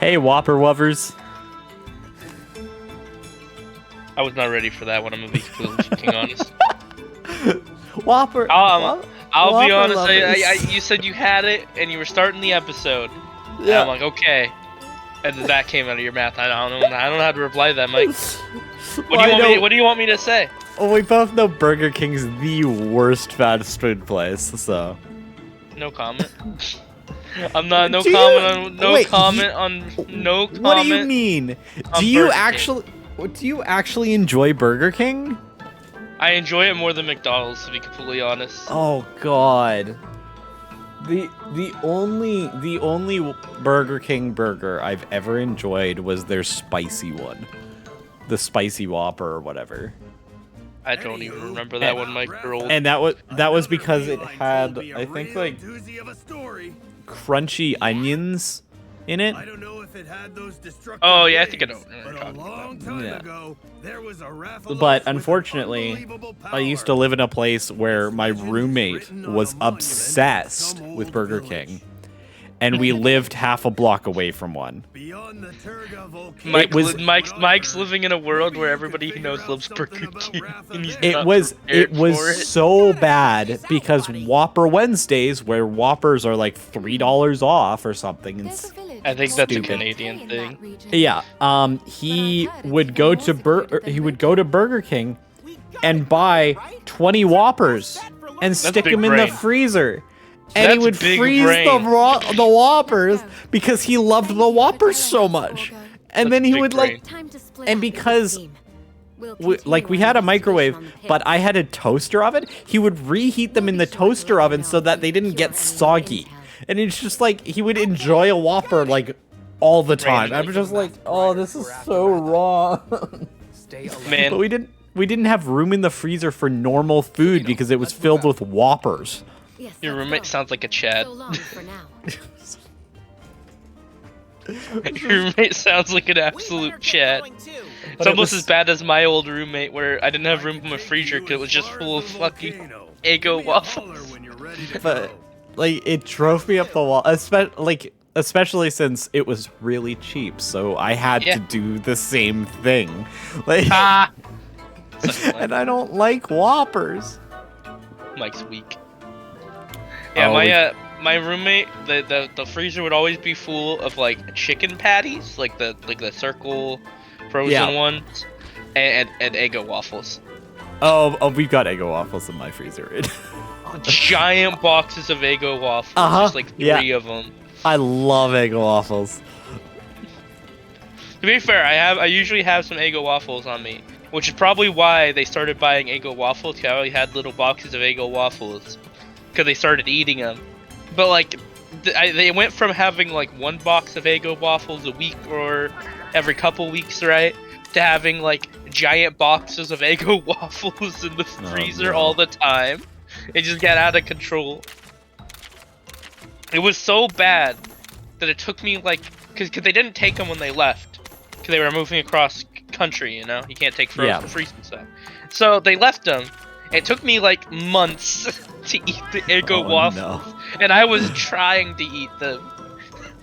Hey, Whopper Wovers. I was not ready for that one. I'm gonna be completely honest. Whopper. I'll be Whopper honest. lovers. You said you had it and you were starting the episode, and I'm Yeah. like, okay. And then that came out of your mouth. I don't know. I don't know how to reply to that, Mike. What do you want me to say? Well, we both know Burger King's the worst fast food place, so. No comment. I'm not. No Do comment you- on. No wait, comment on. No comment. What do you mean? on Do you Burger actually? Do you actually enjoy Burger King? I enjoy it more than McDonald's, to be completely honest. Oh God. The only Burger King burger I've ever enjoyed was their spicy one, the spicy Whopper or whatever. I don't even remember that one, Mike. You're old. And that was because it had, I think, like crunchy onions in it. I don't know if it had those destructive Oh yeah, I think I know. but a long time Yeah. ago, there was a raffle But with unfortunately, unbelievable I used power. to live in a place where my roommate Written on was a monument obsessed in some with old Burger village. King, and we lived half a block away from one. Beyond the Turga volcano. Mike's living in a world where everybody he knows loves Burger King. And he's It not was prepared for it. so bad because Whopper Wednesdays, where Whoppers are like $3 off or something, and I think that's a Stupid. Canadian thing. yeah, he would go to Burger King and buy 20 Whoppers and stick big them in the brain. freezer. And he That's would big freeze brain. the Whoppers because he loved the Whoppers so much. And then he big would like, brain. and because we had a microwave, but I had a toaster oven, he would reheat them in the toaster oven so that they didn't get soggy. And it's just like, he would enjoy a Whopper like all the time. I'm just like, oh, this is so wrong. Man, But we didn't have room in the freezer for normal food because it was filled with Whoppers. your roommate sounds like a Chad. Your roommate sounds like an absolute Chad. It's But it almost was- as bad as my old roommate, where I didn't have room in my freezer because it was just full of fucking Eggo waffles. When you're ready to But go. like, it drove me up the wall, especially since it was really cheap, so I had Yeah. to do the same thing. Like, Ah! and I don't like Whoppers. Mike's weak. Yeah, Oh, my roommate, the freezer would always be full of like chicken patties, like the circle frozen Yeah. ones, and Eggo waffles. Oh, we've got Eggo waffles in my freezer. Giant boxes of Eggo waffles, Uh-huh, just like yeah. 3 of them. I love Eggo waffles. To be fair, I usually have some Eggo waffles on me, which is probably why they started buying Eggo waffles. 'Cause I already had little boxes of Eggo waffles, because they started eating them. But like, they went from having like 1 box of Eggo waffles a week or every couple weeks, right, to having like giant boxes of Eggo waffles in the freezer no. all the time. It just got out of control. It was so bad that it took me like, cause they didn't take them when they left, cause they were moving across country. You know, you can't take frozen freezing stuff. So they left them. It took me like months to eat the Eggo Oh, waffles, no. and I was trying to eat them.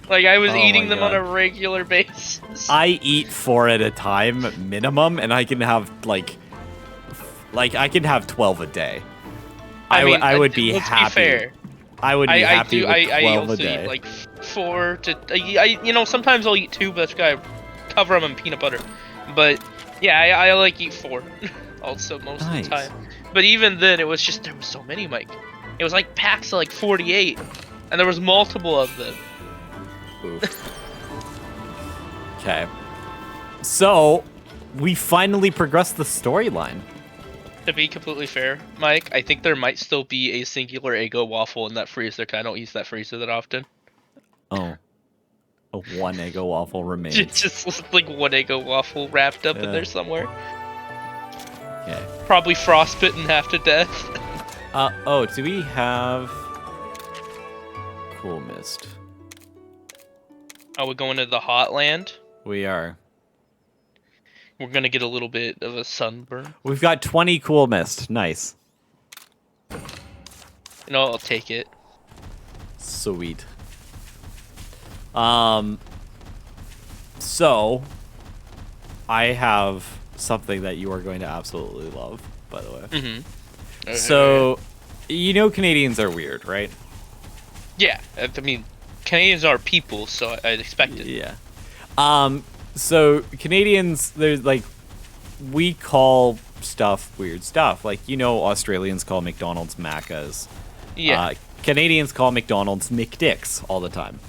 Like I was Oh eating my them on God. a regular basis. I eat 4 at a time minimum, and I can have like I can have 12 a day. I would be let's happy. Be fair. I would be happy with 12 I a also day. eat like 4 to you know, sometimes I'll eat 2, but that's gotta cover them in peanut butter. But yeah, I like eat 4 also most of Nice. the time. But even then, it was just, there was so many, Mike. It was like packs of like 48, and there was multiple of them. Okay. So, we finally progressed the storyline. To be completely fair, Mike, I think there might still be a singular Eggo waffle in that freezer, 'cause I don't use that freezer that often. Oh. A 1 Eggo waffle remains. It's just like 1 Eggo waffle wrapped up in Yeah. there somewhere. Okay. Probably frostbitten half to death. Oh, do we have Cool Mist? Are we going to the hot land? We are. We're gonna get a little bit of a sunburn. We've got 20 Cool Mist. Nice. You know, I'll take it. Sweet. So, I have something that you are going to absolutely love, by the way. Mm-hmm. So, you know Canadians are weird, right? Yeah, I mean, Canadians are people, so I'd expect it. Yeah. So Canadians, there's like, we call stuff weird stuff. Like, you know, Australians call McDonald's Maccas. Yeah. Canadians call McDonald's McDicks all the time.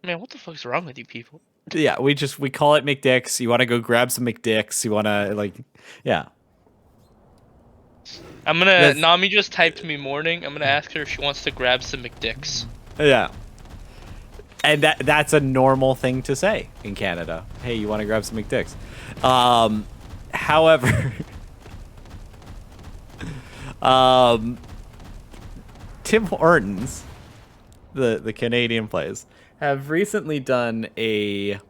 Man, what the fuck's wrong with you people? Yeah, we call it McDicks. You want to go grab some McDicks? You want to, like, yeah. I'm gonna. Nami just typed me morning. I'm gonna ask her if she wants to grab some McDicks. Yeah. And that's a normal thing to say in Canada. Hey, you want to grab some McDicks? However, Tim Hortons, the Canadian place, have recently done a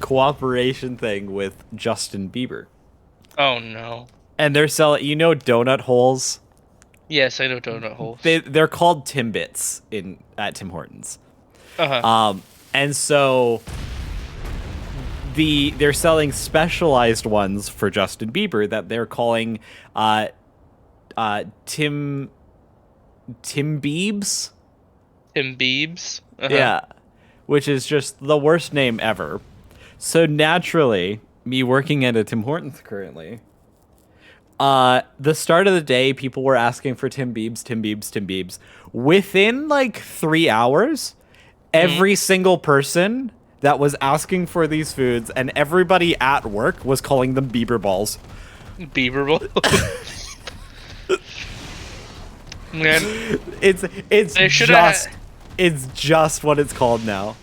cooperation thing with Justin Bieber. Oh no. And they're selling, you know, donut holes. Yes, I know donut holes. They're called Timbits at Tim Hortons. And so they're selling specialized ones for Justin Bieber that they're calling Tim Biebs. Tim Biebs? Yeah. Which is just the worst name ever. So naturally, me working at a Tim Hortons currently, the start of the day, people were asking for Tim Biebs, Tim Biebs, Tim Biebs. Within like 3 hours, every single person that was asking for these foods and everybody at work was calling them Bieber balls. Bieber balls? Man, it's just what it's called now.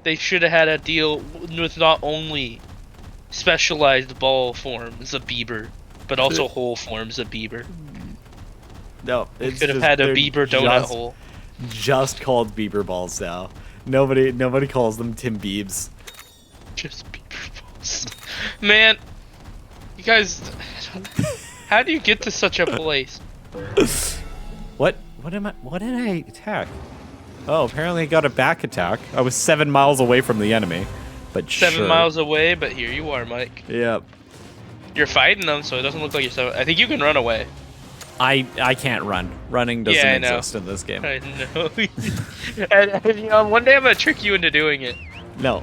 They should have had a deal with not only specialized ball forms of Bieber, but also whole forms of Bieber. No, it could have had a Bieber donut hole. Just called Bieber balls now. Nobody calls them Tim Biebs. Just Bieber balls. Man, you guys, how do you get to such a place? What did I attack? Oh, apparently I got a back attack. I was 7 miles away from the enemy, but 7 miles away, but here you are, Mike. Yep. You're fighting them, so it doesn't look like you're so. I think you can run away. I can't run. Running doesn't exist in this game. I know. and, you know, one day I'm gonna trick you into doing it. No.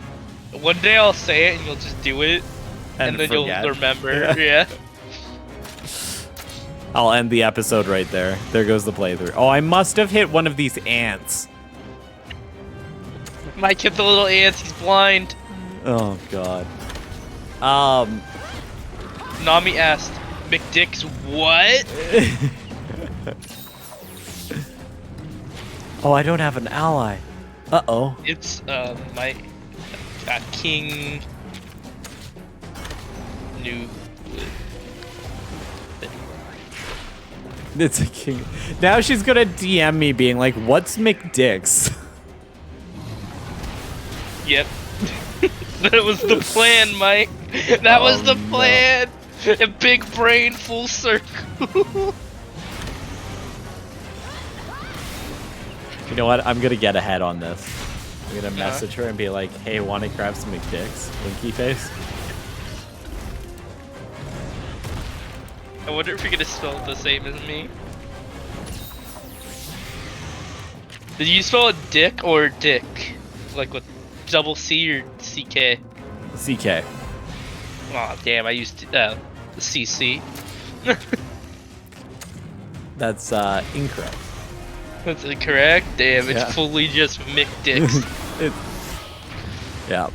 One day I'll say it and you'll just do it, and then forget. You'll remember. Yeah. I'll end the episode right there. There goes the playthrough. Oh, I must have hit one of these ants. Mike hit the little ants. He's blind. Oh God. Nami asked, "McDick's what?" Oh, I don't have an ally. Uh-oh. It's my KingNooblit. It's a king. Now she's gonna DM me being like, "What's McDick's?" Yep. That was the plan, Mike. That was the plan. No. A big brain full circle. You know what? I'm gonna get ahead on this. I'm gonna message her and be like, "Hey, want to grab some McDicks?" Winky face. I wonder if you're gonna spell it the same as me. Did you spell it dick or dick? Like with double C or CK? CK. Aw, oh, damn, I used CC. That's incorrect. That's incorrect? Damn, it's fully just McDicks. Yeah.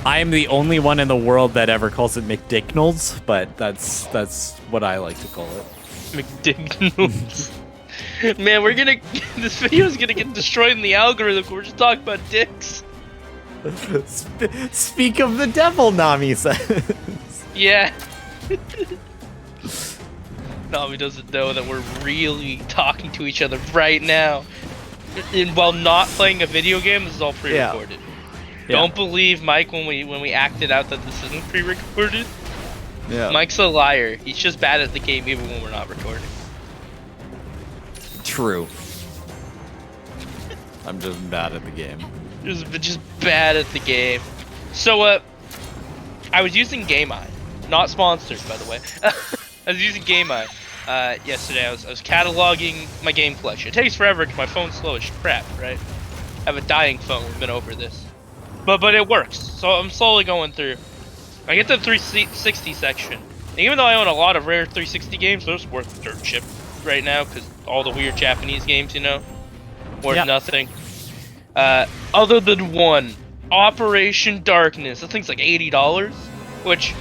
I am the only one in the world that ever calls it McDicknolds, but that's what I like to call it. McDicknolds. Man, this video is gonna get destroyed in the algorithm. We're just talking about dicks. Speak of the devil, Nami says. Yeah. Nami doesn't know that we're really talking to each other right now. And while not playing a video game, this is all pre-recorded. Yeah. Don't believe Mike when we acted out that this isn't pre-recorded. Yeah. Mike's a liar. He's just bad at the game even when we're not recording. True. I'm just bad at the game. Just bad at the game. So, I was using GameEye. Not sponsored, by the way. I was using GameEye yesterday. I was cataloging my game collection. It takes forever because my phone's slow as crap, right? I have a dying phone. We've been over this. But it works. So I'm slowly going through. I get to the 360 section. And even though I own a lot of rare 360 games, those worth dirt chip right now because all the weird Japanese games, you know, worth nothing. Other than one, Operation Darkness. That thing's like $80, which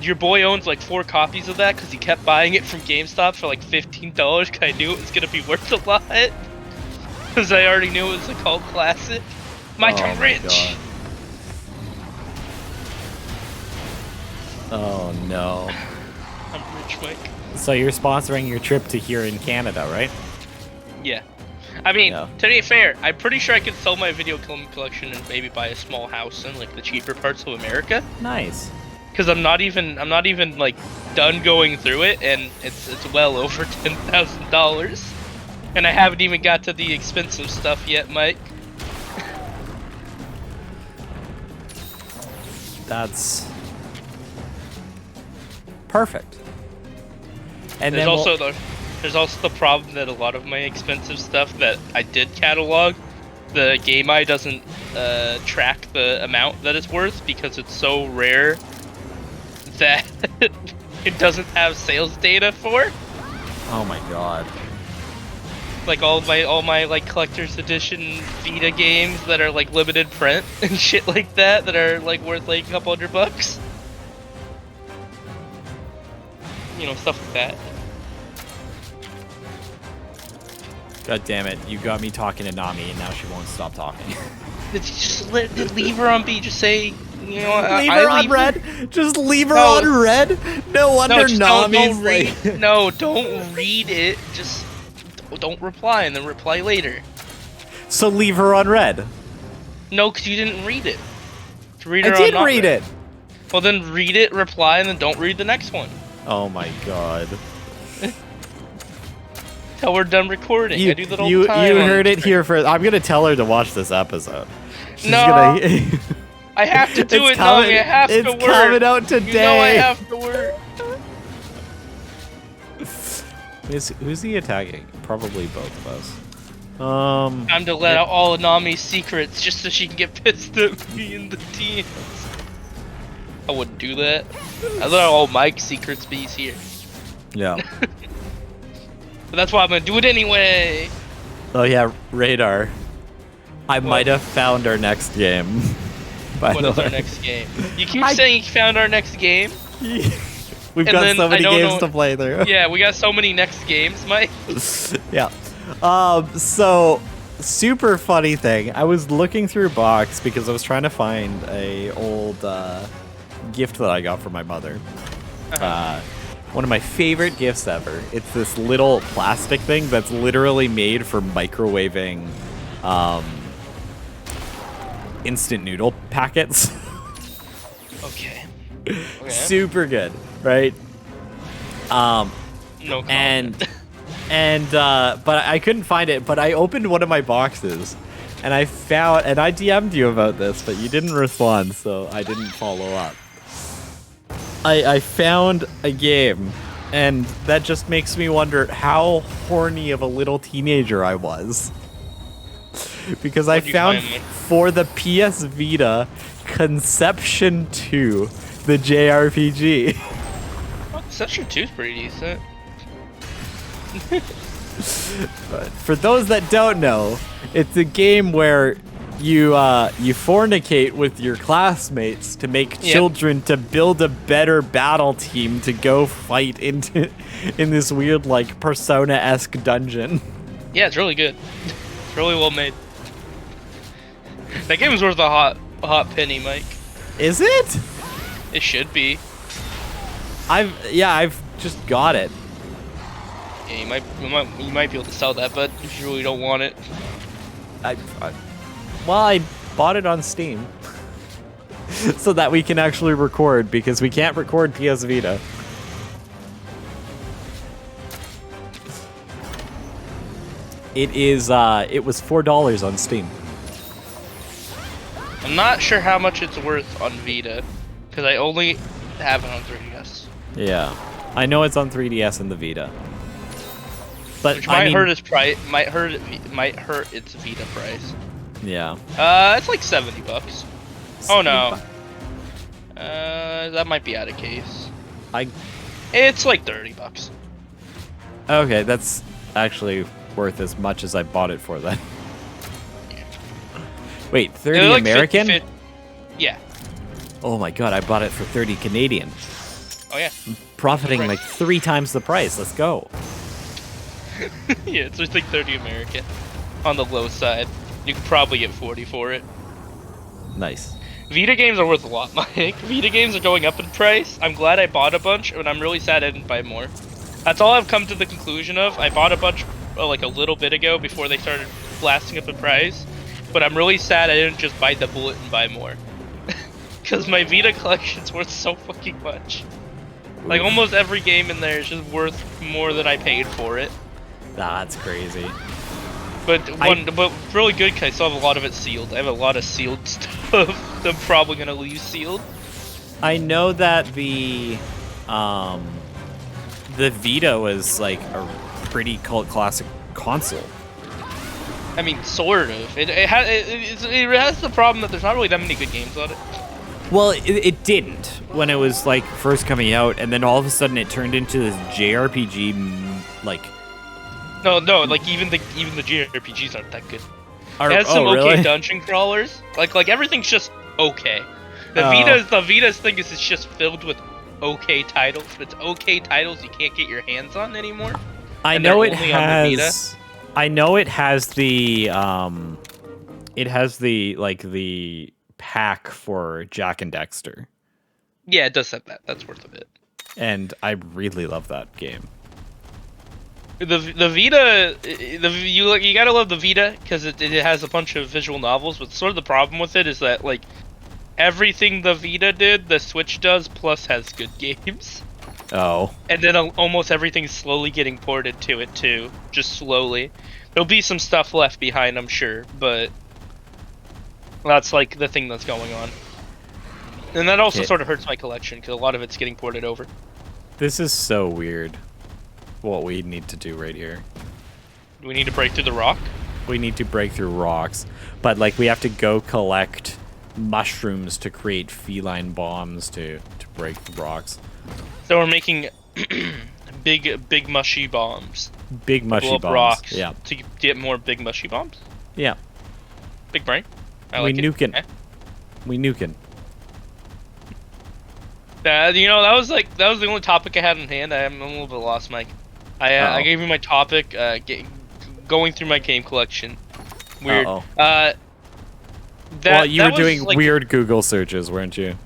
your boy owns like 4 copies of that because he kept buying it from GameStop for like $15 because I knew it was gonna be worth a lot. Because I already knew it was a cult classic. Mike, I'm rich. God. Oh no. I'm rich, Mike. So you're sponsoring your trip to here in Canada, right? Yeah. I mean, to be fair, I'm pretty sure I could sell my video game collection and maybe buy a small house in like the cheaper parts of America. Nice. Because I'm not even like done going through it, and it's well over $10,000, and I haven't even got to the expensive stuff yet, Mike. That's perfect. And there's then there's also the problem that a lot of my expensive stuff that I did catalog, the GameEye doesn't track the amount that it's worth because it's so rare that it doesn't have sales data for. Oh my god. Like all my like collector's edition Vita games that are like limited print and shit like that are like worth like a couple $100. You know, stuff like that. God damn it, you got me talking to Nami and now she won't stop talking. Just leave her on B, just say, you know, leave her on red? Just leave her on red? No wonder Nami's like... No, don't read it, just don't reply and then reply later. So leave her on red? No, because you didn't read it. I did read it. Well then read it, reply, and then don't read the next one. Oh my god. Till we're done recording. I do that all the time. You heard it here first. I'm gonna tell her to watch this episode. She's gonna... I have to do it now. I have to work. It's coming out today. You know I have to work. Who's he attacking? Probably both of us. Time to let out all of Nami's secrets just so she can get pissed at me in the DMs. I wouldn't do that. I let out all Mike's secrets, but he's here. Yeah. But that's why I'm gonna do it anyway. Oh yeah, Radar. I might have found our next game. What is our next game? You keep saying you found our next game. We've got so many games to play through. Yeah, we got so many next games, Mike. Yeah. So, super funny thing. I was looking through box because I was trying to find a old gift that I got from my mother. One of my favorite gifts ever. It's this little plastic thing that's literally made for microwaving instant noodle packets. Okay. Super good, right? No comment. But I couldn't find it. But I opened one of my boxes, and I DM'd you about this, but you didn't respond, so I didn't follow up. I found a game, and that just makes me wonder how horny of a little teenager I was. Because I found for the PS Vita Conception 2, the JRPG. Well, Conception 2 is pretty decent. But for those that don't know, it's a game where you fornicate with your classmates to make children to build a better battle team to go fight in this weird like Persona-esque dungeon. Yeah, it's really good. It's really well made. That game is worth a hot penny, Mike. Is it? It should be. I've just got it. Yeah, you might be able to sell that, but if you really don't want it. Well, I bought it on Steam. So that we can actually record, because we can't record PS Vita. It is. It was $4 on Steam. I'm not sure how much it's worth on Vita, because I only have it on 3DS. Yeah, I know it's on 3DS and the Vita. But Which might I mean, hurt its price. Might hurt its Vita price. Yeah. It's like $70. Oh no. That might be out of case. It's like $30. Okay, that's actually worth as much as I bought it for then. Wait, 30 like American? 50. Yeah. Oh my god, I bought it for 30 Canadian. Oh yeah. Profiting Right. like 3 times the price. Let's go. Yeah, it's just like 30 American. On the low side. You could probably get 40 for it. Nice. Vita games are worth a lot, Mike. Vita games are going up in price. I'm glad I bought a bunch, but I'm really sad I didn't buy more. That's all I've come to the conclusion of. I bought a bunch like a little bit ago before they started blasting up in price. But I'm really sad I didn't just bite the bullet and buy more. Because my Vita collection's worth so fucking much. Like, almost every game in there is just worth more than I paid for it. That's crazy. But really good because I still have a lot of it sealed. I have a lot of sealed stuff that I'm probably gonna leave sealed. I know that the Vita was like a pretty cult classic console. I mean, sort of. It has the problem that there's not really that many good games on it. Well, it didn't when it was like first coming out, and then all of a sudden it turned into this JRPG like. No, like even the JRPGs aren't that good. It has some really? okay dungeon crawlers. Like everything's just okay. The Vita's thing is it's just filled with okay titles, but it's okay titles you can't get your hands on anymore. I know it has. I know it has the the pack for Jak and Daxter. Yeah, it does have that. That's worth a bit. And I really love that game. The Vita, you gotta love the Vita because it has a bunch of visual novels. But sort of the problem with it is that like everything the Vita did, the Switch does, plus has good games. Oh. And then almost everything's slowly getting ported to it too, just slowly. There'll be some stuff left behind, I'm sure, but that's like the thing that's going on. And that also sort of hurts my collection because a lot of it's getting ported over. This is so weird. What we need to do right here. Do we need to break through the rock? We need to break through rocks, but like we have to go collect mushrooms to create feline bombs to break the rocks. So we're making big mushy bombs. Big mushy bombs. Rocks. Yeah. To get more big mushy bombs. Yeah. Big brain. I like it. Nuking. Eh? We nuking. You know, that was the only topic I had in hand. I'm a little bit lost, Mike. I gave you my topic. Going through my game collection. Weird. Well, you were doing like, weird Google searches, weren't you?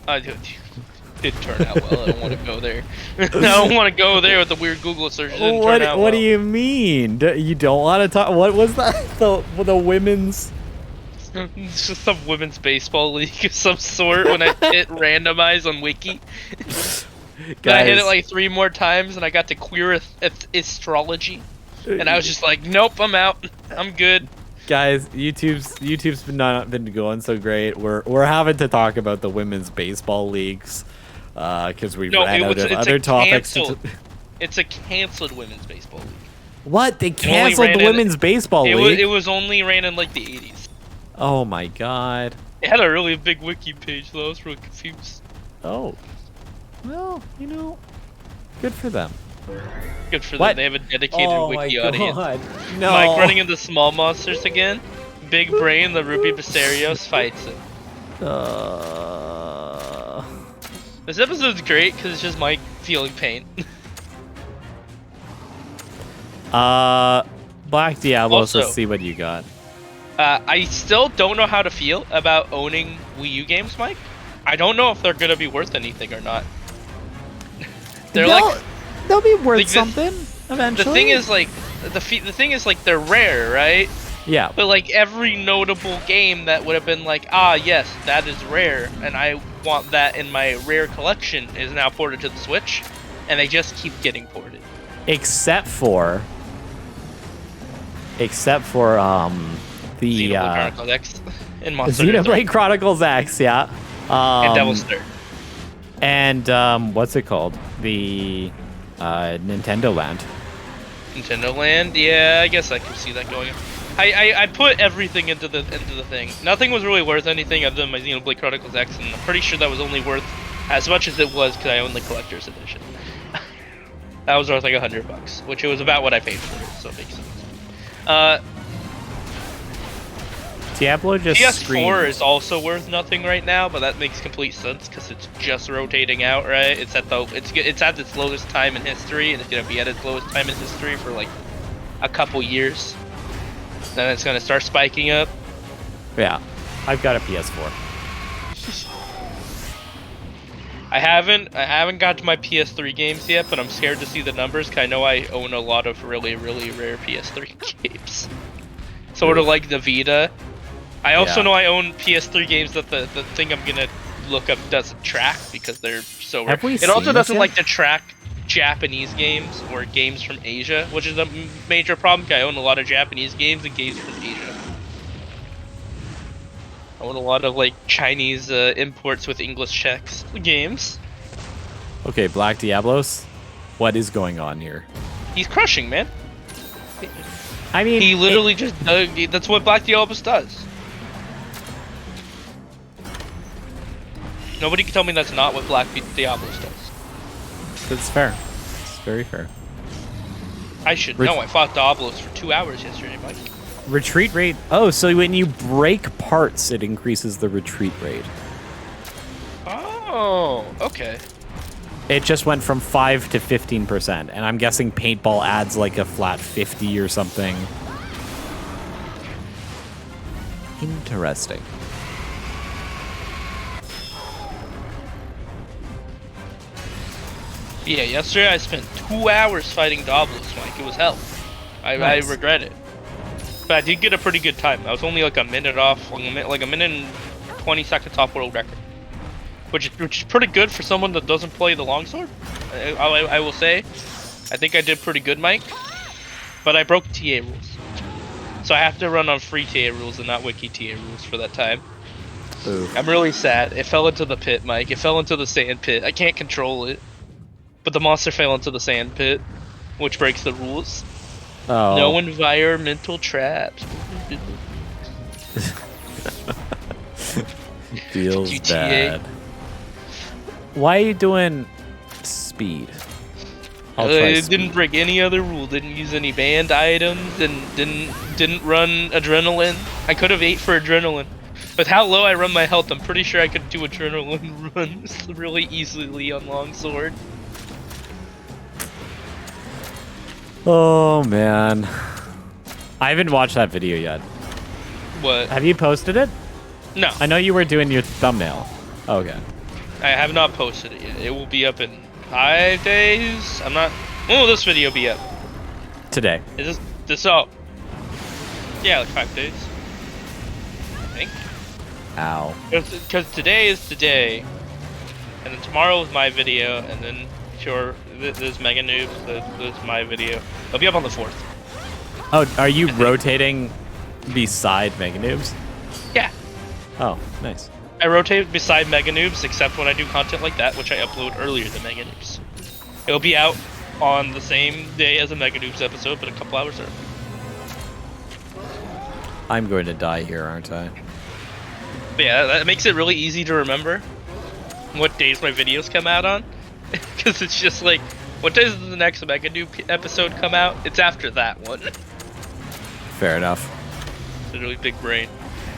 It turned out well. I don't want to go there. I don't want to go there with the weird Google searches. What do you mean? You don't want to talk? What was that? The women's? It's just some women's baseball league of some sort. When I hit randomize on Wiki, then I hit it like 3 more times, and I got to queer astrology, and I was just like, nope, I'm out. I'm good. Guys, YouTube's not been going so great. We're having to talk about the women's baseball leagues because we ran out of other topics. It's a canceled women's baseball league. What? They canceled the women's baseball league? It was only ran in like the 80s. Oh my god. It had a really big wiki page though. I was really confused. Oh. Well, you know, good for them. Good for them. They have a dedicated wiki audience. No. Mike running into small monsters again. Big brain, the Ruby Basarios fights it. This episode's great because it's just Mike feeling pain. Black Diablos, Also, let's see what you got. I still don't know how to feel about owning Wii U games, Mike. I don't know if they're gonna be worth anything or not. They'll be worth something eventually. The thing is, like, they're rare, right? Yeah. But like every notable game that would have been like, yes, that is rare, and I want that in my rare collection, is now ported to the Switch, and they just keep getting ported. Except for except for the Xenoblade Chronicles X and Monster Hunter 3. Xenoblade Chronicles X, yeah. And Devil's Third. And what's it called? The Nintendo Land. Nintendo Land? Yeah, I guess I can see that going. I put everything into the thing. Nothing was really worth anything other than my Xenoblade Chronicles X, and I'm pretty sure that was only worth as much as it was because I own the collector's edition. That was worth like $100, which it was about what I paid for it, so it makes sense. Diablo just PS4 is also worth nothing right now, but that makes complete sense because it's just rotating out, right? It's at its lowest time in history, and it's gonna be at its lowest time in history for like a couple years. Then it's gonna start spiking up. Yeah, I've got a PS4. I haven't got to my PS3 games yet, but I'm scared to see the numbers because I know I own a lot of really, really rare PS3 games. Sort of like the Vita. I also know I own PS3 games that the thing I'm gonna look up doesn't track because they're so rare. It also doesn't like to track Japanese games or games from Asia, which is a major problem. I own a lot of Japanese games and games from Asia. I own a lot of like Chinese imports with English checks games. Okay, Black Diablos, what is going on here? He's crushing, man. I mean, he literally that's what Black Diablos does. Nobody can tell me that's not what Black Diablos does. That's fair. It's very fair. I should know. I fought Diablos for 2 hours yesterday, Mike. Retreat rate. Oh, so when you break parts, it increases the retreat rate. Oh, okay. It just went from 5 to 15%, and I'm guessing paintball adds like a flat 50 or something. Interesting. Yeah, yesterday I spent 2 hours fighting Diablos, Mike. It was hell. I regret it. But I did get a pretty good time. I was only like a minute off, like a minute and 20 seconds off world record. Which is pretty good for someone that doesn't play the longsword. I will say. I think I did pretty good, Mike. But I broke TA rules. So I have to run on free TA rules and not wiki TA rules for that time. Ooh. I'm really sad. It fell into the pit, Mike. It fell into the sand pit. I can't control it. But the monster fell into the sand pit, which breaks the rules. Oh. No environmental traps. Feels bad. Why are you doing speed? It didn't break any other rule. Didn't use any banned items. And didn't run adrenaline. I could have ate for adrenaline. With how low I run my health, I'm pretty sure I could do adrenaline runs really easily on longsword. Oh man, I haven't watched that video yet. What? Have you posted it? No. I know you were doing your thumbnail. Okay. I have not posted it yet. It will be up in 5 days. I'm not. When will this video be up? Today. Is this up? Yeah, like 5 days. I think. Ow. Because today is today, and then tomorrow is my video, and then sure, there's MegaNoobs. There's my video. It'll be up on the 4th. Oh, are you rotating beside MegaNoobs? Yeah. Oh, nice. I rotate beside MegaNoobs, except when I do content like that, which I upload earlier than MegaNoobs. It'll be out on the same day as a MegaNoobs episode, but a couple hours early. I'm going to die here, aren't I? But yeah, that makes it really easy to remember what days my videos come out on. Because it's just like, what days does the next MegaNoob episode come out? It's after that one. Fair enough. It's a really big brain.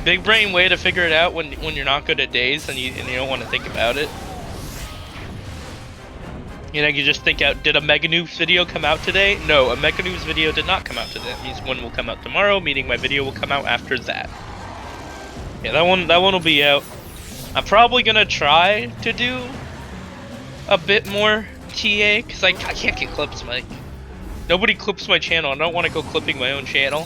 Big brain way to figure it out when you're not good at days and you don't want to think about it. You know, you just think out, did a MegaNoobs video come out today? No, a MegaNoobs video did not come out today. That means one will come out tomorrow, meaning my video will come out after that. Yeah, that one will be out. I'm probably gonna try to do a bit more TA, because I can't get clips, Mike. Nobody clips my channel. I don't want to go clipping my own channel.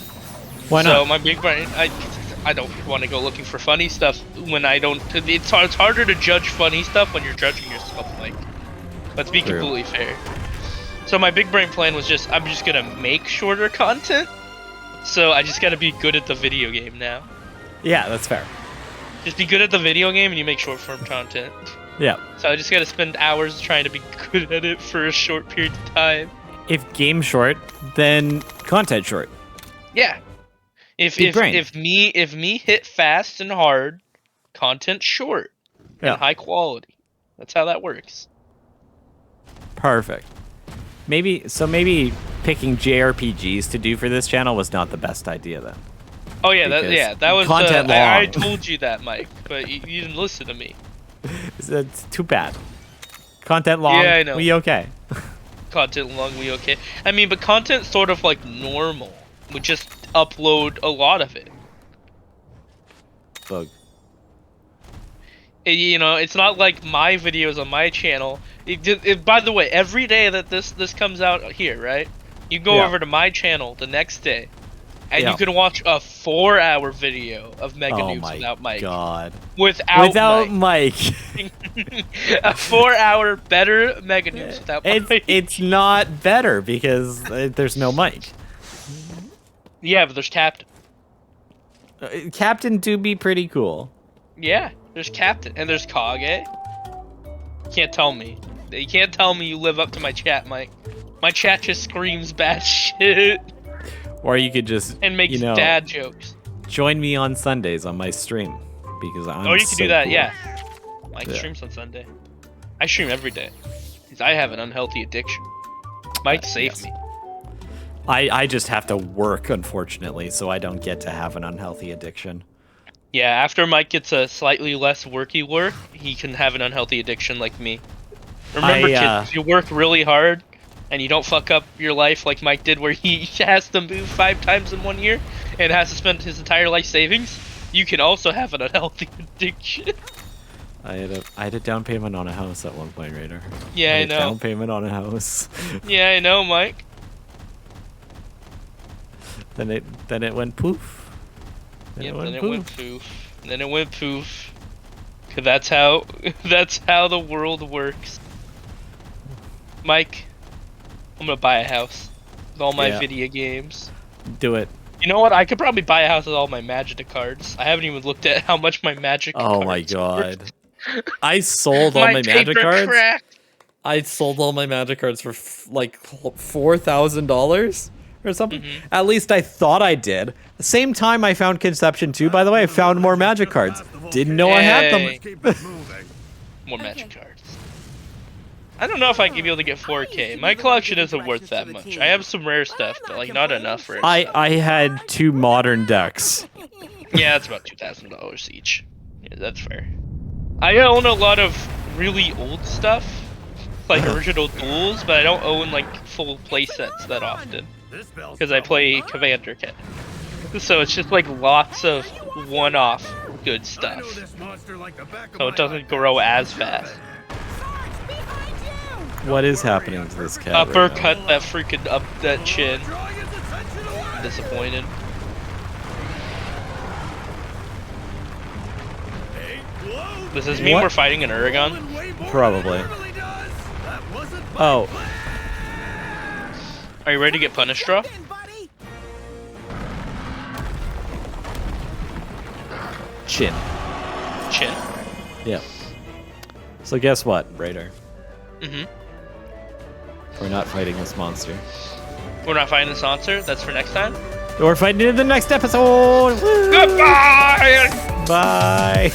Why not? So my big brain, I don't want to go looking for funny stuff when I don't. It's harder to judge funny stuff when you're judging yourself, Mike. Let's be completely fair. So my big brain plan was I'm just gonna make shorter content, So I just gotta be good at the video game now. Yeah, that's fair. Just be good at the video game and you make short form content. Yeah. So I just gotta spend hours trying to be good at it for a short period of time. If game short, then content short. Yeah. If me hit fast and hard, content short and high quality. That's how that works. Perfect. Maybe picking JRPGs to do for this channel was not the best idea then. Oh yeah, that was content long. I told you that, Mike, but you didn't listen to me. It's too bad. Content long. Yeah, I know. We okay. Content long, we okay. I mean, but content's sort of like normal. We just upload a lot of it. Bug. You know, it's not like my videos on my channel. By the way, every day that this comes out here, right? You go over to my channel the next day, and you can watch a 4-hour video of MegaNoobs without Mike. God. Without Mike. A 4-hour better MegaNoobs without Mike. It's not better because there's no Mike. Yeah, but there's Captain. Captain do be pretty cool. Yeah, there's Captain and there's Kage. Can't tell me. You can't tell me you live up to my chat, Mike. My chat just screams bad shit. Or you could just makes dad jokes. Join me on Sundays on my stream because I'm. Oh, you can do that, cool. yeah. Mike streams on Sunday. I stream every day because I have an unhealthy addiction. Mike saved me. I just have to work, unfortunately, so I don't get to have an unhealthy addiction. Yeah, after Mike gets a slightly less worky work, he can have an unhealthy addiction like me. Remember, kids, you work really hard, and you don't fuck up your life like Mike did, where he has to move 5 times in 1 year, and has to spend his entire life savings. You can also have an unhealthy addiction. I had a down payment on a house at one point, Raider. Yeah, I know. Down payment on a house. Yeah, I know, Mike. Then it went poof. Then it went poof. Then it went poof. 'Cause that's how the world works. Mike, I'm gonna buy a house with all my video games. Do it. You know what? I could probably buy a house with all my Magic cards. I haven't even looked at how much my Magic cards Oh my god. I sold all my Magic cards. I sold all my Magic cards for like $4,000 or something. At least I thought I did. The same time I found Conception 2, by the way, I found more Magic cards. Didn't know I had them. More Magic cards. I don't know if I can be able to get 4K. My collection isn't worth that much. I have some rare stuff, but like not enough rare stuff. I had 2 modern decks. Yeah, that's about $2,000 each. Yeah, that's fair. I own a lot of really old stuff, like original duels, but I don't own like full playsets that often. Because I play Commander Kit. So it's just like lots of one-off good stuff. So it doesn't grow as fast. What is happening to this cat? Uppercut that freaking up that chin. Disappointed. Does this mean we're fighting an Uragon? Probably. Oh. Are you ready to get punished, Straw? Chin. Chin? Yeah. So guess what, Raider? We're not fighting this monster. We're not fighting this monster? That's for next time? We're fighting in the next episode! Woo! Goodbye! Bye!